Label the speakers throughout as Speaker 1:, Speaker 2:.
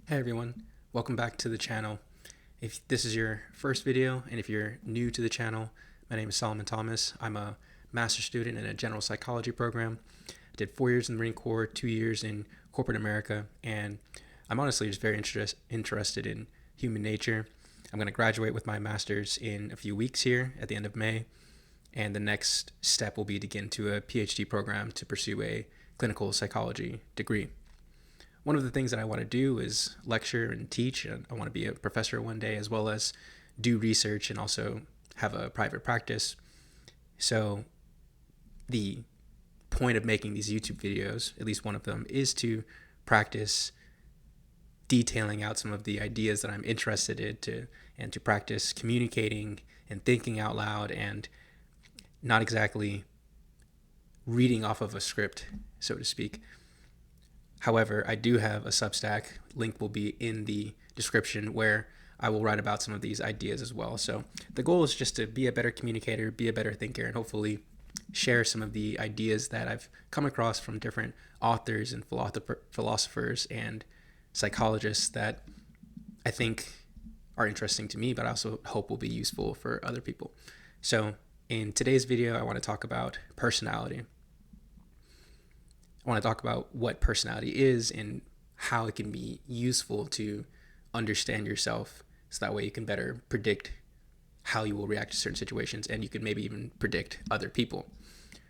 Speaker 1: Hey everyone, welcome back to the channel. If this is your first video and if you're new to the channel, my name is Solomon Thomas. I'm a master's student in a general psychology program. I did 4 years in the Marine Corps, 2 years in corporate America, and I'm honestly just very interested in human nature. I'm going to graduate with my master's in a few weeks here at the end of May, and the next step will be to get into a PhD program to pursue a clinical psychology degree. One of the things that I want to do is lecture and teach, and I want to be a professor one day, as well as do research and also have a private practice. So the point of making these YouTube videos, at least one of them, is to practice detailing out some of the ideas that I'm interested in and to practice communicating and thinking out loud and not exactly reading off of a script, so to speak. However, I do have a Substack. Link will be in the description where I will write about some of these ideas as well. So the goal is just to be a better communicator, be a better thinker, and hopefully share some of the ideas that I've come across from different authors and philosophers and psychologists that I think are interesting to me, but I also hope will be useful for other people. So in today's video, I want to talk about personality. I want to talk about what personality is and how it can be useful to understand yourself, so that way you can better predict how you will react to certain situations, and you can maybe even predict other people.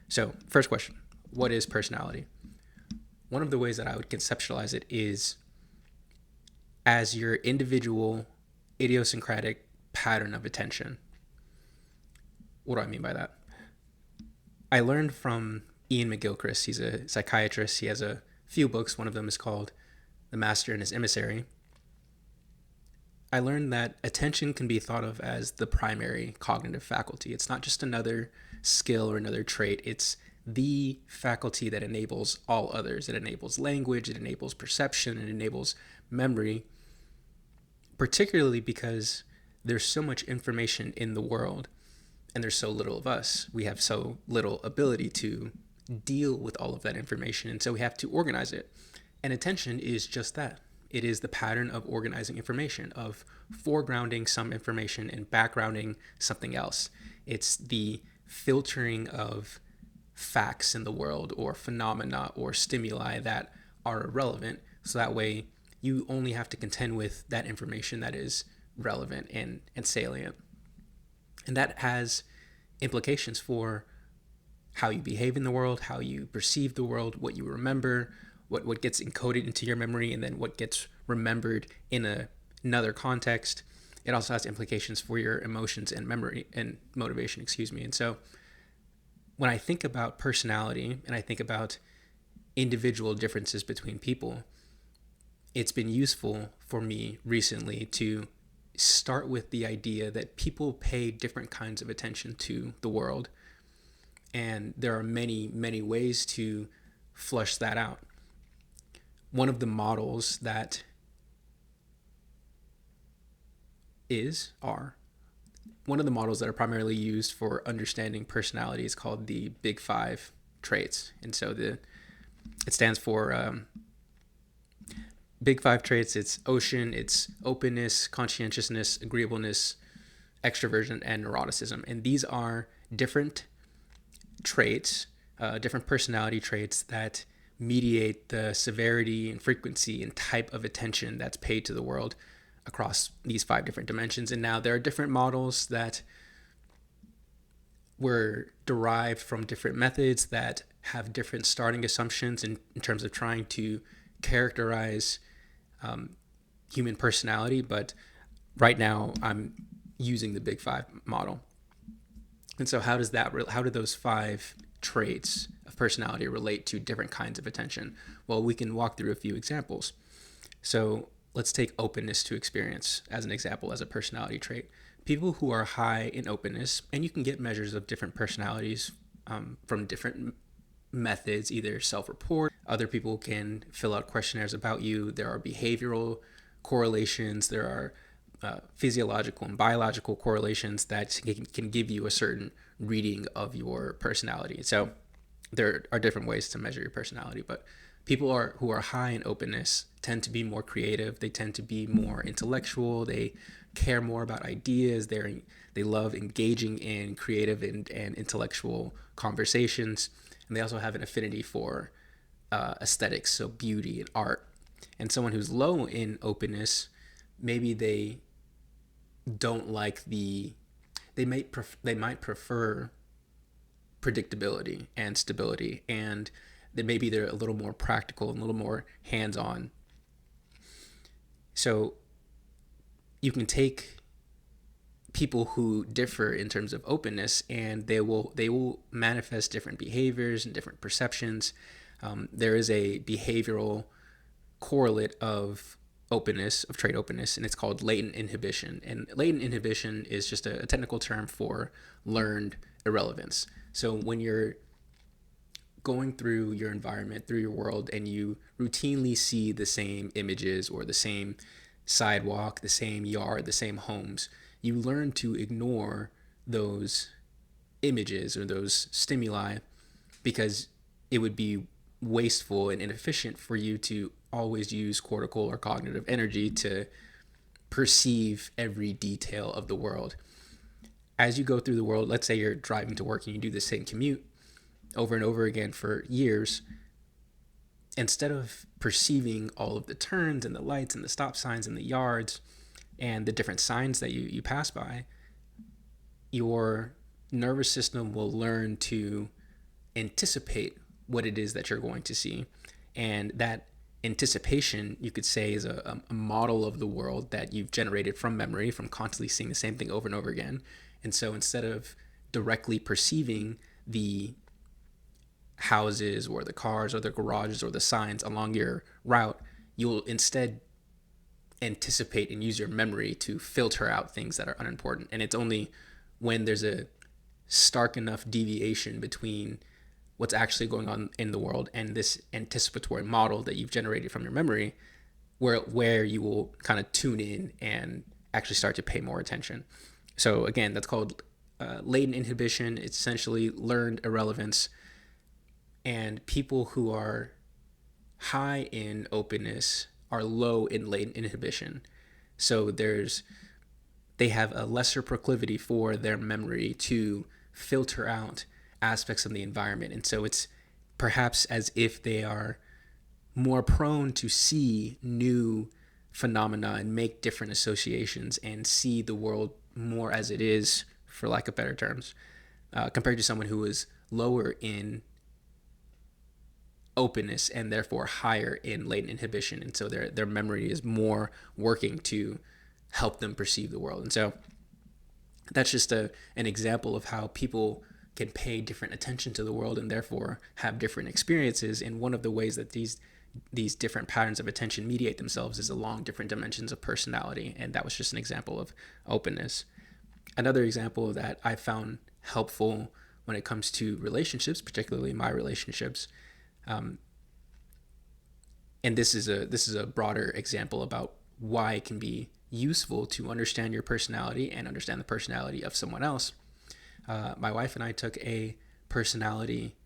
Speaker 1: So first question, what is personality? One of the ways that I would conceptualize it is as your individual idiosyncratic pattern of attention. What do I mean by that? I learned from Ian McGilchrist. He's a psychiatrist. He has a few books. One of them is called The Master and His Emissary. I learned that attention can be thought of as the primary cognitive faculty. It's not just another skill or another trait. It's the faculty that enables all others. It enables language, it enables perception, it enables memory, particularly because there's so much information in the world and there's so little of us. We have so little ability to deal with all of that information, and so we have to organize it. And attention is just that. It is the pattern of organizing information, of foregrounding some information and backgrounding something else. It's the filtering of facts in the world or phenomena or stimuli that are irrelevant, so that way you only have to contend with that information that is relevant and salient. And that has implications for how you behave in the world, how you perceive the world, what you remember, what gets encoded into your memory, and then what gets remembered in another context. It also has implications for your emotions and memory and motivation, And so when I think about personality and I think about individual differences between people, it's been useful for me recently to start with the idea that people pay different kinds of attention to the world. And there are many, many ways to flush that out. One of the models that are primarily used for understanding personality is called the Big Five traits. And so it stands for Big Five traits. It's ocean, it's openness, conscientiousness, agreeableness, extroversion, and neuroticism. And these are different traits, different personality traits that mediate the severity and frequency and type of attention that's paid to the world across these 5 different dimensions. And now there are different models that were derived from different methods that have different starting assumptions in terms of trying to characterize human personality. But right now I'm using the Big Five model. And so how do those 5 traits of personality relate to different kinds of attention? Well, we can walk through a few examples. So let's take openness to experience as an example, as a personality trait. People who are high in openness, and you can get measures of different personalities from different methods, either self-report, other people can fill out questionnaires about you. There are behavioral correlations, there are physiological and biological correlations that can give you a certain reading of your personality. So there are different ways to measure your personality, but People who are high in openness tend to be more creative. They tend to be more intellectual. They care more about ideas. They love engaging in creative and intellectual conversations, and they also have an affinity for aesthetics, so beauty and art. And someone who's low in openness, maybe they don't like they might prefer predictability and stability, and then maybe they're a little more practical and a little more hands-on. So you can take people who differ in terms of openness, and they will manifest different behaviors and different perceptions. There is a behavioral correlate of openness, of trait openness, and it's called latent inhibition. And latent inhibition is just a technical term for learned irrelevance. So when you're going through your environment, through your world, and you routinely see the same images or the same sidewalk, the same yard, the same homes, you learn to ignore those images or those stimuli because it would be wasteful and inefficient for you to always use cortical or cognitive energy to perceive every detail of the world. As you go through the world, let's say you're driving to work and you do the same commute over and over again for years, instead of perceiving all of the turns and the lights and the stop signs and the yards and the different signs that you pass by, your nervous system will learn to anticipate what it is that you're going to see. And that anticipation, you could say, is a model of the world that you've generated from memory, from constantly seeing the same thing over and over again. And so instead of directly perceiving the houses or the cars or the garages or the signs along your route, you'll instead anticipate and use your memory to filter out things that are unimportant. And it's only when there's a stark enough deviation between what's actually going on in the world and this anticipatory model that you've generated from your memory where you will kind of tune in and actually start to pay more attention. So again, that's called latent inhibition. It's essentially learned irrelevance. And people who are high in openness are low in latent inhibition. So they have a lesser proclivity for their memory to filter out aspects of the environment. And so it's perhaps as if they are more prone to see new phenomena and make different associations and see the world more as it is, for lack of better terms, compared to someone who is lower in openness and therefore higher in latent inhibition. And so their memory is more working to help them perceive the world. And so that's just an example of how people can pay different attention to the world and therefore have different experiences. And one of the ways that these different patterns of attention mediate themselves is along different dimensions of personality. And that was just an example of openness. Another example that I found helpful when it comes to relationships, particularly my relationships, and this is a broader example about why it can be useful to understand your personality and understand the personality of someone else. My wife and I took a personality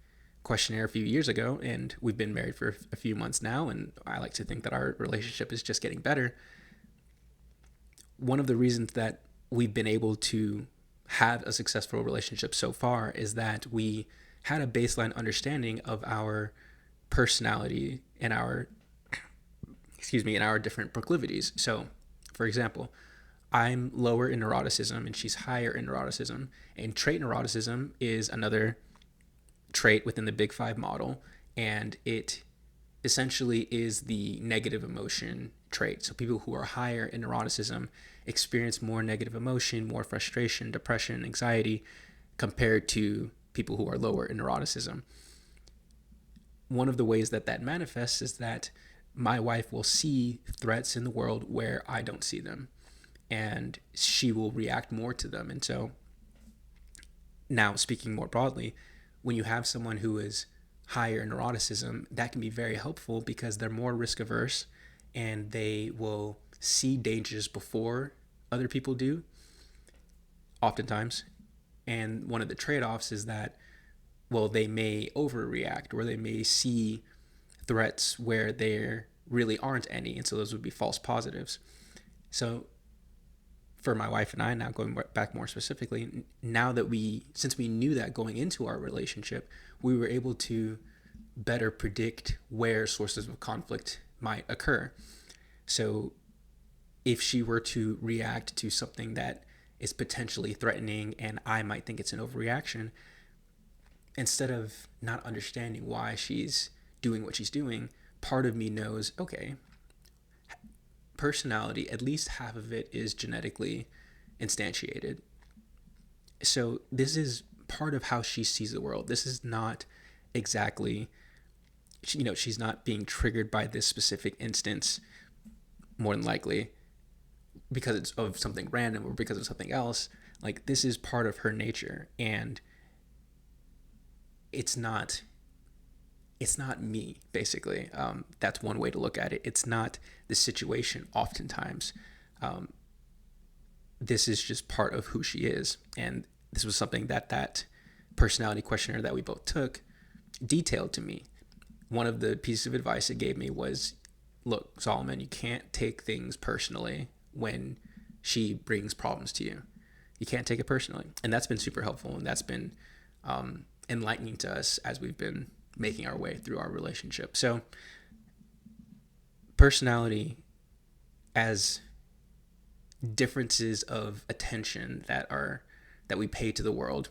Speaker 1: questionnaire a few years ago, and we've been married for a few months now, and I like to think that our relationship is just getting better. One of the reasons that we've been able to have a successful relationship so far is that we had a baseline understanding of our personality and our different proclivities. So, for example, I'm lower in neuroticism and she's higher in neuroticism. And trait neuroticism is another trait within the Big Five model, and it essentially is the negative emotion trait. So people who are higher in neuroticism experience more negative emotion, more frustration, depression, anxiety, compared to people who are lower in neuroticism. One of the ways that manifests is that my wife will see threats in the world where I don't see them, and she will react more to them. And so now, speaking more broadly, when you have someone who is higher in neuroticism, that can be very helpful because they're more risk averse and they will see dangers before other people do, oftentimes. And one of the trade-offs is that, well, they may overreact or they may see threats where there really aren't any, and so those would be false positives. So for my wife and I, now going back more specifically, now that since we knew that going into our relationship, we were able to better predict where sources of conflict might occur. So if she were to react to something that is potentially threatening and I might think it's an overreaction, instead of not understanding why she's doing what she's doing, part of me knows, okay, personality, at least half of it is genetically instantiated. So this is part of how she sees the world. This is not exactly, she's not being triggered by this specific instance, more than likely, because it's of something random or because of something else. Like, this is part of her nature, and it's not me, basically. That's one way to look at it. It's not the situation oftentimes. This is just part of who she is. And this was something that personality questionnaire that we both took detailed to me. One of the pieces of advice it gave me was, look, Solomon, you can't take things personally when she brings problems to you. You can't take it personally. And that's been super helpful. And that's been enlightening to us as we've been making our way through our relationship. So personality as differences of attention that we pay to the world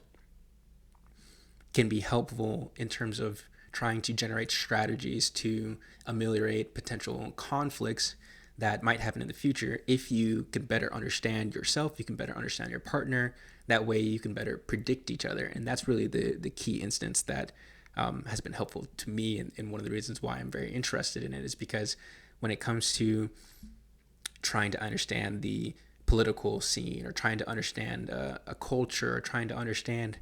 Speaker 1: can be helpful in terms of trying to generate strategies to ameliorate potential conflicts that might happen in the future. If you can better understand yourself, you can better understand your partner. That way you can better predict each other. And that's really the key instance that has been helpful to me. And one of the reasons why I'm very interested in it is because when it comes to trying to understand the political scene, or trying to understand a culture, or trying to understand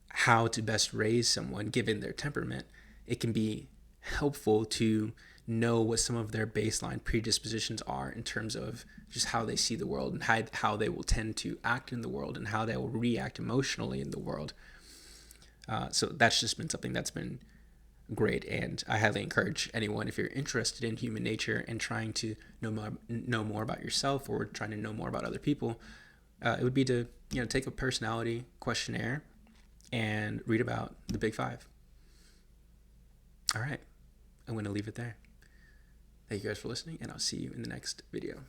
Speaker 1: how to best raise someone given their temperament, it can be helpful to know what some of their baseline predispositions are in terms of just how they see the world and how they will tend to act in the world and how they will react emotionally in the world. So that's just been something that's been great, and I highly encourage anyone, if you're interested in human nature and trying to know more about yourself or trying to know more about other people, it would be to take a personality questionnaire and read about the Big Five. All right, I'm going to leave it there. Thank you guys for listening, and I'll see you in the next video.